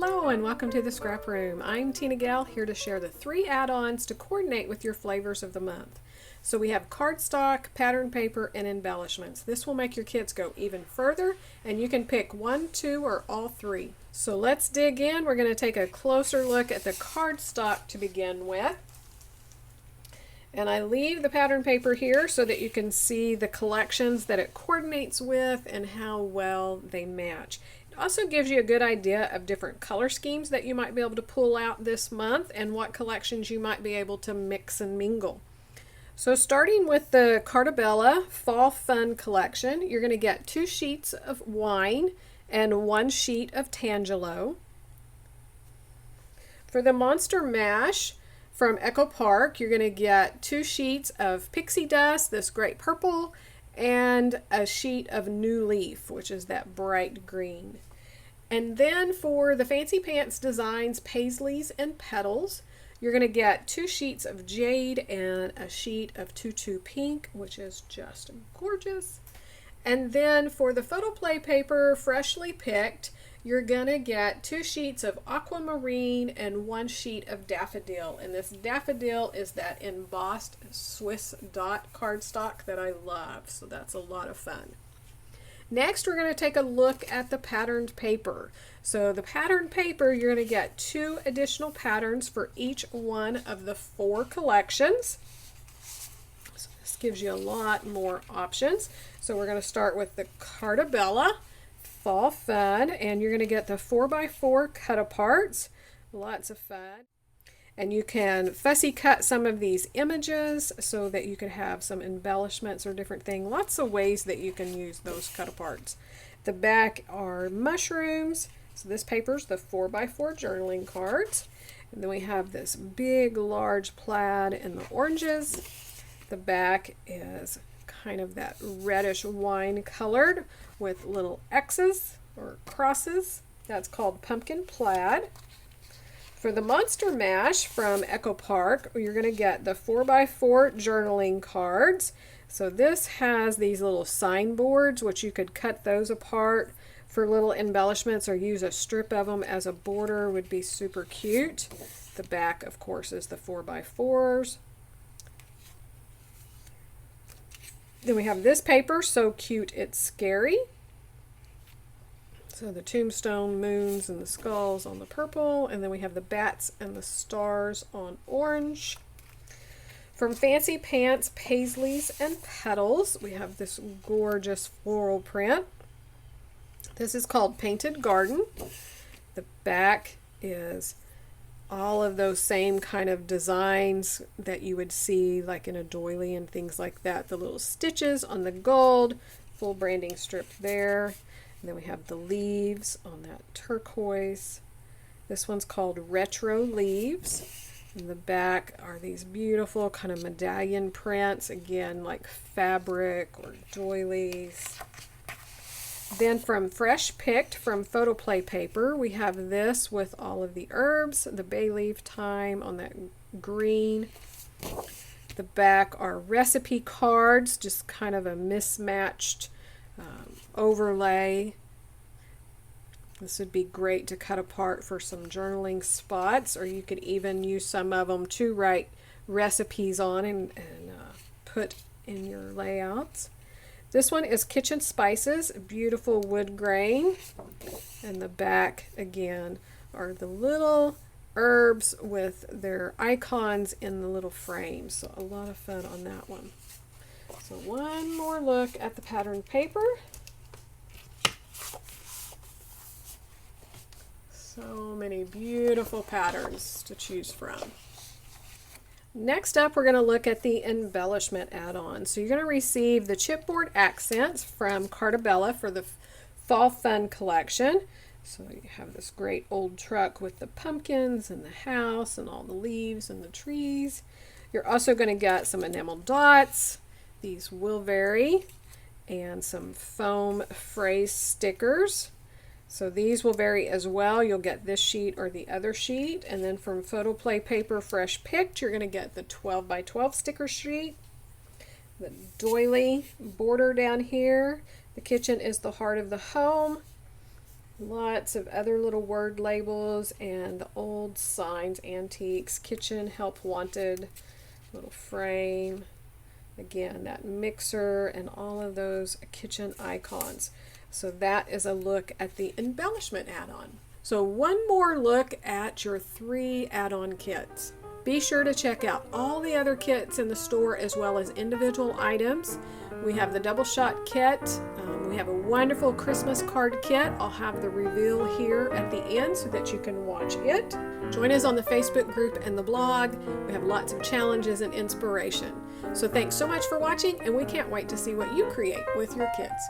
Hello and welcome to the Scrap Room. I'm Tina Gale, here to share the 3 add-ons to coordinate with your flavors of the month. So we have cardstock, pattern paper, and embellishments. This will make your kits go even further, and you can pick 1, 2, or all 3. So let's dig in. We're going to take a closer look at the cardstock to begin with. And I leave the pattern paper here so that you can see the collections that it coordinates with and how well they match. It also gives you a good idea of different color schemes that you might be able to pull out this month and what collections you might be able to mix and mingle. So starting with the Cartabella Fall Fun collection, you're going to get 2 sheets of wine and 1 sheet of Tangelo. For the Monster Mash from Echo Park, you're going to get 2 sheets of Pixie Dust, this great purple, and a sheet of New Leaf, which is that bright green. And then for the Fancy Pants Designs Paisleys and Petals, you're going to get 2 sheets of Jade and a sheet of Tutu Pink, which is just gorgeous. And then for the Photoplay paper, freshly picked, you're going to get 2 sheets of Aquamarine and 1 sheet of Daffodil. And this Daffodil is that embossed Swiss dot cardstock that I love, so that's a lot of fun. Next, we're going to take a look at the patterned paper. So the patterned paper, you're going to get 2 additional patterns for each one of the 4 collections. So this gives you a lot more options. So we're going to start with the Cartabella Fall Fun, and you're going to get the 4x4 cut aparts. Lots of fun. And you can fussy cut some of these images so that you could have some embellishments or different things. Lots of ways that you can use those cut aparts. The back are mushrooms. So this paper's the 4x4 journaling cards. And then we have this big, large plaid in the oranges. The back is kind of that reddish wine colored with little X's or crosses. That's called pumpkin plaid. For the Monster Mash from Echo Park, you're going to get the 4x4 journaling cards. So this has these little signboards, which you could cut those apart for little embellishments or use a strip of them as a border, would be super cute. The back, of course, is the 4x4s. Then we have this paper, So Cute It's Scary. So the tombstone moons and the skulls on the purple, and then we have the bats and the stars on orange. From Fancy Pants Paisleys and Petals, we have this gorgeous floral print. This is called Painted Garden. The back is all of those same kind of designs that you would see like in a doily and things like that. The little stitches on the gold, full branding strip there. And then we have the leaves on that turquoise. This one's called Retro Leaves. In the back are these beautiful kind of medallion prints, again like fabric or doilies. Then from Fresh Picked from Photoplay paper, we have this with all of the herbs, the bay leaf thyme on that green. The back are recipe cards, just kind of a mismatched overlay. This would be great to cut apart for some journaling spots, or you could even use some of them to write recipes on and put in your layouts. This one is Kitchen Spices, beautiful wood grain. And the back, again, are the little herbs with their icons in the little frames. So a lot of fun on that one. So one more look at the patterned paper. So many beautiful patterns to choose from. Next up, we're going to look at the embellishment add-on. So you're going to receive the chipboard accents from Cartabella for the Fall Fun collection. So you have this great old truck with the pumpkins and the house and all the leaves and the trees. You're also going to get some enamel dots. These will vary, and some foam phrase stickers. So these will vary as well. You'll get this sheet or the other sheet. And then from Photoplay paper Fresh Picked, you're going to get the 12x12 sticker sheet. The doily border down here. The kitchen is the heart of the home. Lots of other little word labels and the old signs, antiques, kitchen help wanted, little frame. Again, that mixer and all of those kitchen icons. So that is a look at the embellishment add-on. So one more look at your 3 add-on kits. Be sure to check out all the other kits in the store as well as individual items. We have the double shot kit. We have a wonderful Christmas card kit. I'll have the reveal here at the end so that you can watch it. Join us on the Facebook group and the blog. We have lots of challenges and inspiration. So thanks so much for watching, and we can't wait to see what you create with your kids.